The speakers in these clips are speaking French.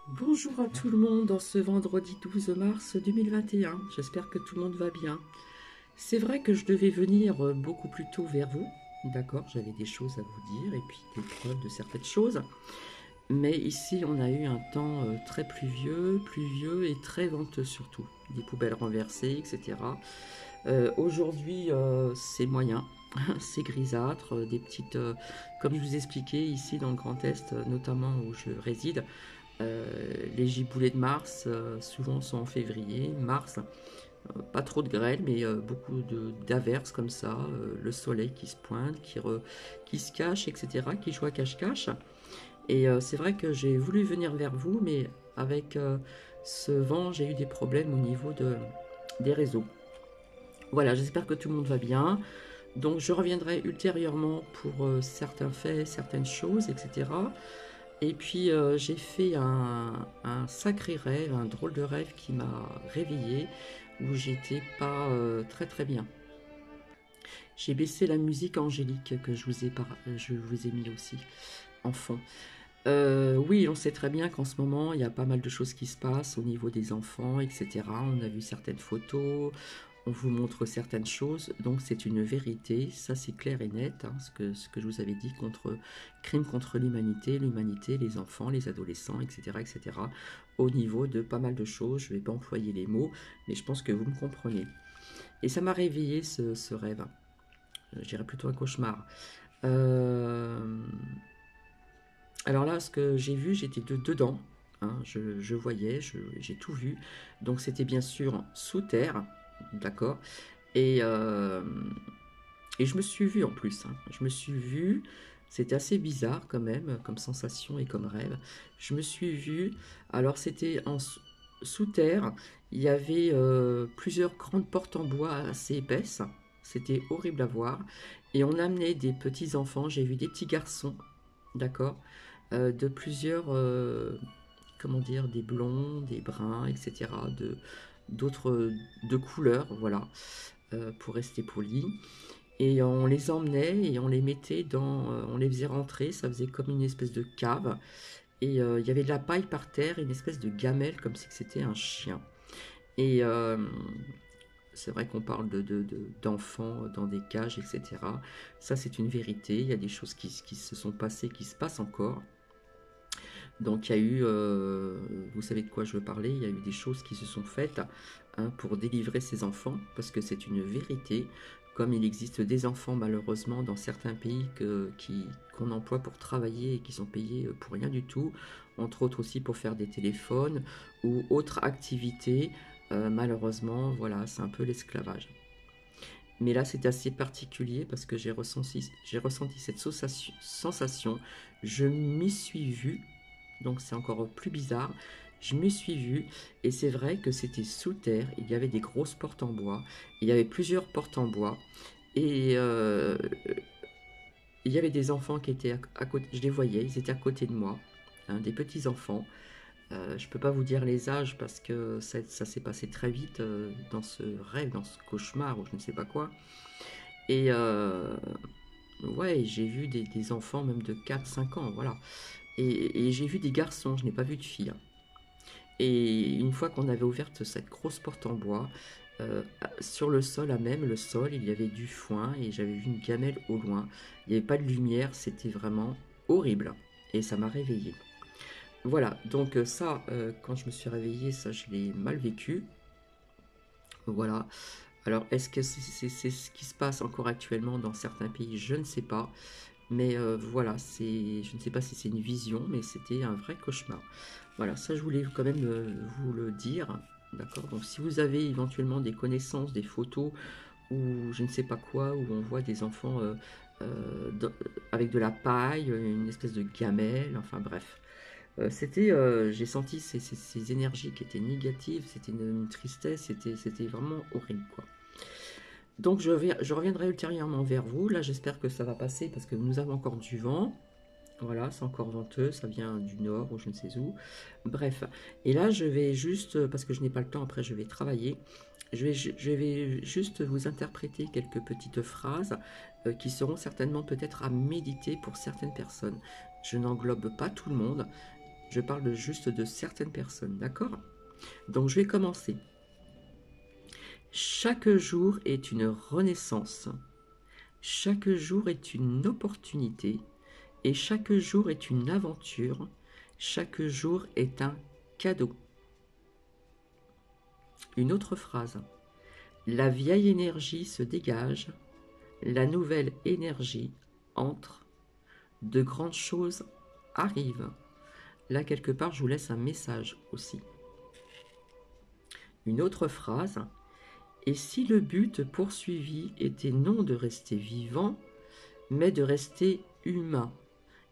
Bonjour à tout le monde en ce vendredi 12 mars 2021. J'espère que tout le monde va bien. C'est vrai que je devais venir beaucoup plus tôt vers vous. D'accord, j'avais des choses à vous dire et puis des preuves de certaines choses. Mais ici, on a eu un temps très pluvieux et très venteux surtout. Des poubelles renversées, etc. Aujourd'hui, c'est moyen. C'est grisâtre, des petites... comme je vous expliquais ici dans le Grand Est, notamment où je réside, les giboulées de mars, souvent sont en février, mars. Pas trop de grêle, mais beaucoup d'averses comme ça. Le soleil qui se pointe, qui se cache, etc., qui joue à cache-cache. Et c'est vrai que j'ai voulu venir vers vous, mais avec ce vent, j'ai eu des problèmes au niveau des réseaux. Voilà, j'espère que tout le monde va bien. Donc je reviendrai ultérieurement pour certains faits, certaines choses, etc. Et puis j'ai fait un sacré rêve, un drôle de rêve qui m'a réveillée, où j'étais pas très très bien. J'ai baissé la musique angélique que je vous ai mis aussi en fond. Oui, on sait très bien qu'en ce moment, il y a pas mal de choses qui se passent au niveau des enfants, etc. On a vu certaines photos, on vous montre certaines choses, donc c'est une vérité, ça c'est clair et net, hein, ce que je vous avais dit, crime contre l'humanité, les enfants, les adolescents, etc., etc., au niveau de pas mal de choses. Je ne vais pas employer les mots, mais je pense que vous me comprenez. Et ça m'a réveillé ce rêve. Je dirais plutôt un cauchemar. Euh, Alors là, ce que j'ai vu, j'étais dedans, hein, je voyais, j'ai tout vu. Donc c'était bien sûr sous terre, d'accord. Et, euh, et je me suis vue en plus, hein. Je me suis vue, c'était assez bizarre quand même, comme sensation et comme rêve. Je me suis vue, alors c'était sous terre, il y avait plusieurs grandes portes en bois assez épaisses. C'était horrible à voir. Et on amenait des petits enfants, j'ai vu des petits garçons, d'accord, de plusieurs, comment dire, des blonds, des bruns, etc., d'autres de couleurs, voilà, pour rester poli. Et on les emmenait et on les mettait on les faisait rentrer, ça faisait comme une espèce de cave. Et il y avait de la paille par terre, une espèce de gamelle, comme si c'était un chien. Et c'est vrai qu'on parle d'enfants dans des cages, etc. Ça, c'est une vérité. Il y a des choses qui se sont passées, qui se passent encore. Donc il y a eu, vous savez de quoi je veux parler, il y a eu des choses qui se sont faites, hein, pour délivrer ces enfants, parce que c'est une vérité, comme il existe des enfants malheureusement dans certains pays qu'on emploie pour travailler et qui sont payés pour rien du tout, entre autres aussi pour faire des téléphones ou autres activités. Malheureusement, voilà, c'est un peu l'esclavage. Mais là, c'est assez particulier parce que j'ai ressenti cette sensation, je m'y suis vue, donc c'est encore plus bizarre. Je me suis vue et c'est vrai que c'était sous terre, il y avait des grosses portes en bois, il y avait plusieurs portes en bois et il y avait des enfants qui étaient à côté, je les voyais, ils étaient à côté de moi, hein, des petits enfants. Je ne peux pas vous dire les âges parce que ça s'est passé très vite dans ce rêve, dans ce cauchemar ou je ne sais pas quoi. Et ouais, j'ai vu des enfants même de 4 5 ans, voilà. Et j'ai vu des garçons, je n'ai pas vu de filles, hein. Et une fois qu'on avait ouvert cette grosse porte en bois, euh, sur le sol, à même le sol, il y avait du foin et j'avais vu une gamelle au loin. Il n'y avait pas de lumière, c'était vraiment horrible. Et ça m'a réveillée. Voilà, donc ça, quand je me suis réveillée, ça, je l'ai mal vécu. Voilà. Alors, est-ce que c'est ce qui se passe encore actuellement dans certains pays? Je ne sais pas. Mais voilà, je ne sais pas si c'est une vision, mais c'était un vrai cauchemar. Voilà, ça je voulais quand même vous le dire. D'accord. Donc si vous avez éventuellement des connaissances, des photos ou je ne sais pas quoi, où on voit des enfants avec de la paille, une espèce de gamelle, enfin bref. J'ai senti ces énergies qui étaient négatives, c'était une tristesse, c'était vraiment horrible, quoi. Donc je reviendrai ultérieurement vers vous. Là, j'espère que ça va passer parce que nous avons encore du vent. Voilà, c'est encore venteux, ça vient du nord ou je ne sais où. Bref, et là, je vais juste, parce que je n'ai pas le temps, après je vais travailler, je vais juste vous interpréter quelques petites phrases qui seront certainement peut-être à méditer pour certaines personnes. Je n'englobe pas tout le monde, Je parle juste de certaines personnes, d'accord? Donc je vais commencer. Chaque jour est une renaissance. Chaque jour est une opportunité. Et chaque jour est une aventure. Chaque jour est un cadeau. Une autre phrase. La vieille énergie se dégage. La nouvelle énergie entre. De grandes choses arrivent. Là, quelque part, je vous laisse un message aussi. Une autre phrase. Et si le but poursuivi était non de rester vivant, mais de rester humain.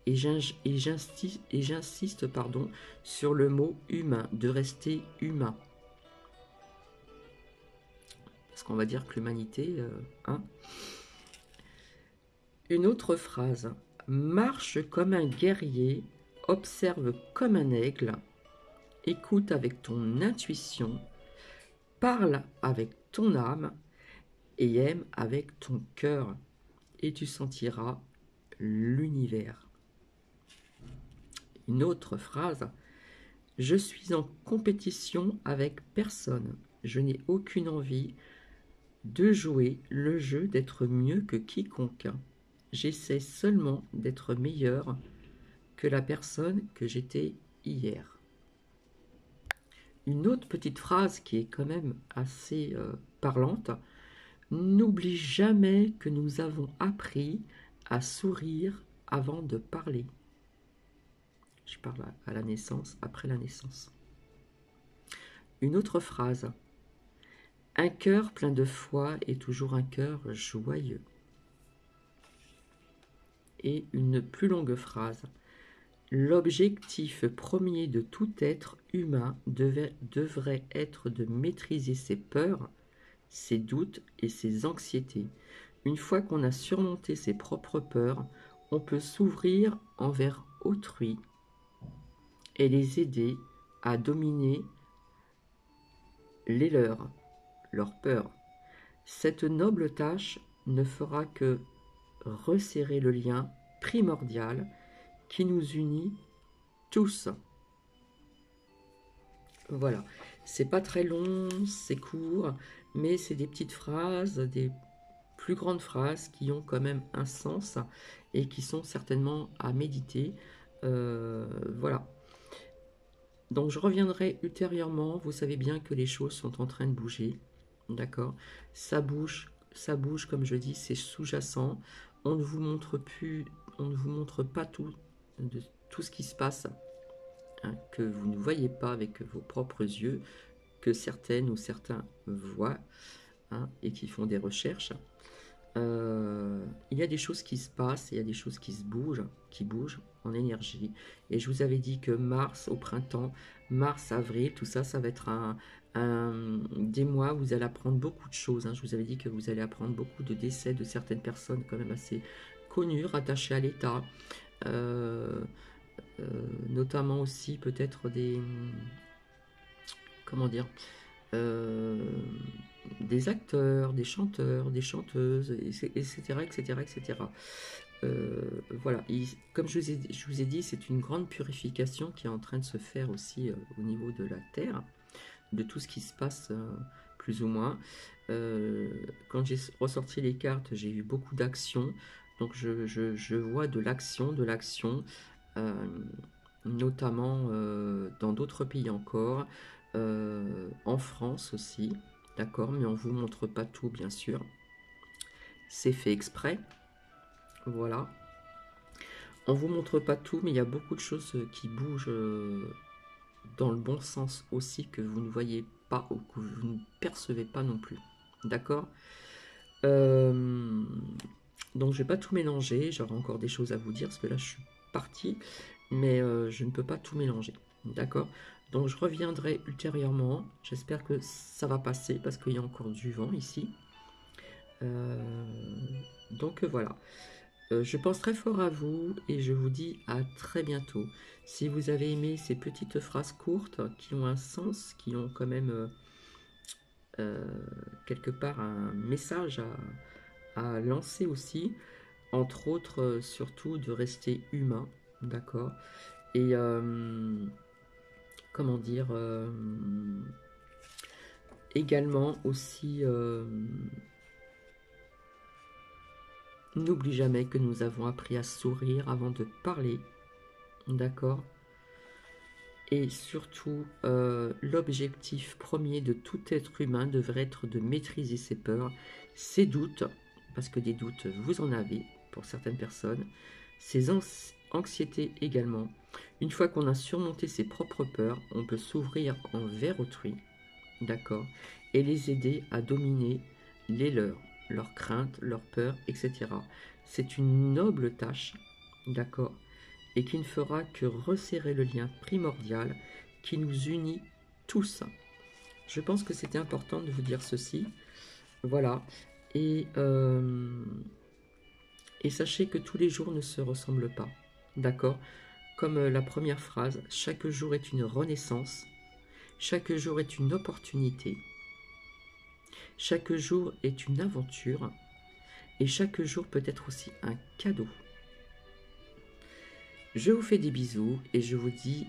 Et j'insiste sur le mot humain, de rester humain. Parce qu'on va dire que l'humanité... Une autre phrase. Marche comme un guerrier, observe comme un aigle, écoute avec ton intuition, parle avec ton âme et aime avec ton cœur. Et tu sentiras l'univers. Une autre phrase. Je suis en compétition avec personne. Je n'ai aucune envie de jouer le jeu d'être mieux que quiconque. J'essaie seulement d'être meilleur que la personne que j'étais hier. Une autre petite phrase qui est quand même assez parlante. N'oublie jamais que nous avons appris à sourire avant de parler. Je parle à la naissance, après la naissance. Une autre phrase. Un cœur plein de foi est toujours un cœur joyeux. Et une plus longue phrase. L'objectif premier de tout être humain devrait être de maîtriser ses peurs, ses doutes et ses anxiétés. Une fois qu'on a surmonté ses propres peurs, on peut s'ouvrir envers autrui et les aider à dominer leurs peurs. Cette noble tâche ne fera que resserrer le lien primordial qui nous unit tous. Voilà, c'est pas très long, c'est court, mais c'est des petites phrases, des plus grandes phrases qui ont quand même un sens et qui sont certainement à méditer. Voilà. Donc je reviendrai ultérieurement. Vous savez bien que les choses sont en train de bouger. D'accord? Ça bouge, comme je dis, c'est sous-jacent. On ne vous montre pas tout ce qui se passe, hein, que vous ne voyez pas avec vos propres yeux, que certaines ou certains voient, hein, et qui font des recherches. Il y a des choses qui se passent, il y a des choses qui bougent en énergie. Et je vous avais dit que mars au printemps, mars, avril, tout ça, ça va être des mois où vous allez apprendre beaucoup de choses. Hein. Je vous avais dit que vous allez apprendre beaucoup de décès de certaines personnes quand même assez connues, rattachées à l'État. Notamment aussi peut-être des... Comment dire, des acteurs, des chanteurs, des chanteuses, etc. Voilà, comme je vous ai dit, c'est une grande purification qui est en train de se faire aussi au niveau de la Terre, de tout ce qui se passe plus ou moins. Quand j'ai ressorti les cartes, j'ai eu beaucoup d'actions, donc je vois de l'action, notamment dans d'autres pays encore, en France aussi, d'accord, mais on ne vous montre pas tout, bien sûr. C'est fait exprès, voilà. On ne vous montre pas tout, mais il y a beaucoup de choses qui bougent dans le bon sens aussi, que vous ne voyez pas ou que vous ne percevez pas non plus, d'accord. Donc je vais pas tout mélanger, j'aurai encore des choses à vous dire, parce que là je suis partie, mais je ne peux pas tout mélanger, d'accord. Donc je reviendrai ultérieurement, j'espère que ça va passer, parce qu'il y a encore du vent ici. Donc voilà, je pense très fort à vous, et je vous dis à très bientôt. Si vous avez aimé ces petites phrases courtes, qui ont un sens, qui ont quand même quelque part un message à lancer aussi, entre autres, surtout de rester humain, d'accord, Et comment dire, également aussi, n'oublie jamais que nous avons appris à sourire avant de parler, d'accord? Et surtout, l'objectif premier de tout être humain devrait être de maîtriser ses peurs, ses doutes, parce que des doutes, vous en avez pour certaines personnes, ses anxiétés également. Une fois qu'on a surmonté ses propres peurs, on peut s'ouvrir envers autrui, d'accord, et les aider à dominer les leurs craintes, leurs peurs, etc. C'est une noble tâche, d'accord, et qui ne fera que resserrer le lien primordial qui nous unit tous. Je pense que c'était important de vous dire ceci. Voilà. Et, et sachez que tous les jours ne se ressemblent pas. D'accord? Comme la première phrase, chaque jour est une renaissance. Chaque jour est une opportunité. Chaque jour est une aventure. Et chaque jour peut être aussi un cadeau. Je vous fais des bisous et je vous dis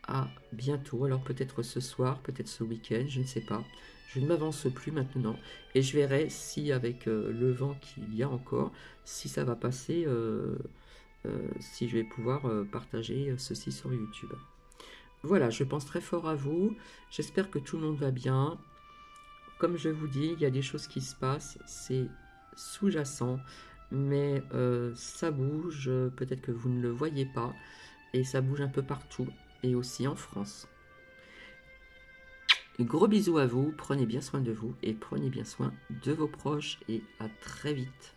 à bientôt. Alors peut-être ce soir, peut-être ce week-end, je ne sais pas. Je ne m'avance plus maintenant et je verrai si avec le vent qu'il y a encore, si ça va passer, si je vais pouvoir partager ceci sur YouTube. Voilà, je pense très fort à vous. J'espère que tout le monde va bien. Comme je vous dis, il y a des choses qui se passent, c'est sous-jacent, mais ça bouge, peut-être que vous ne le voyez pas, et ça bouge un peu partout, et aussi en France. Gros bisous à vous, prenez bien soin de vous, et prenez bien soin de vos proches, et à très vite.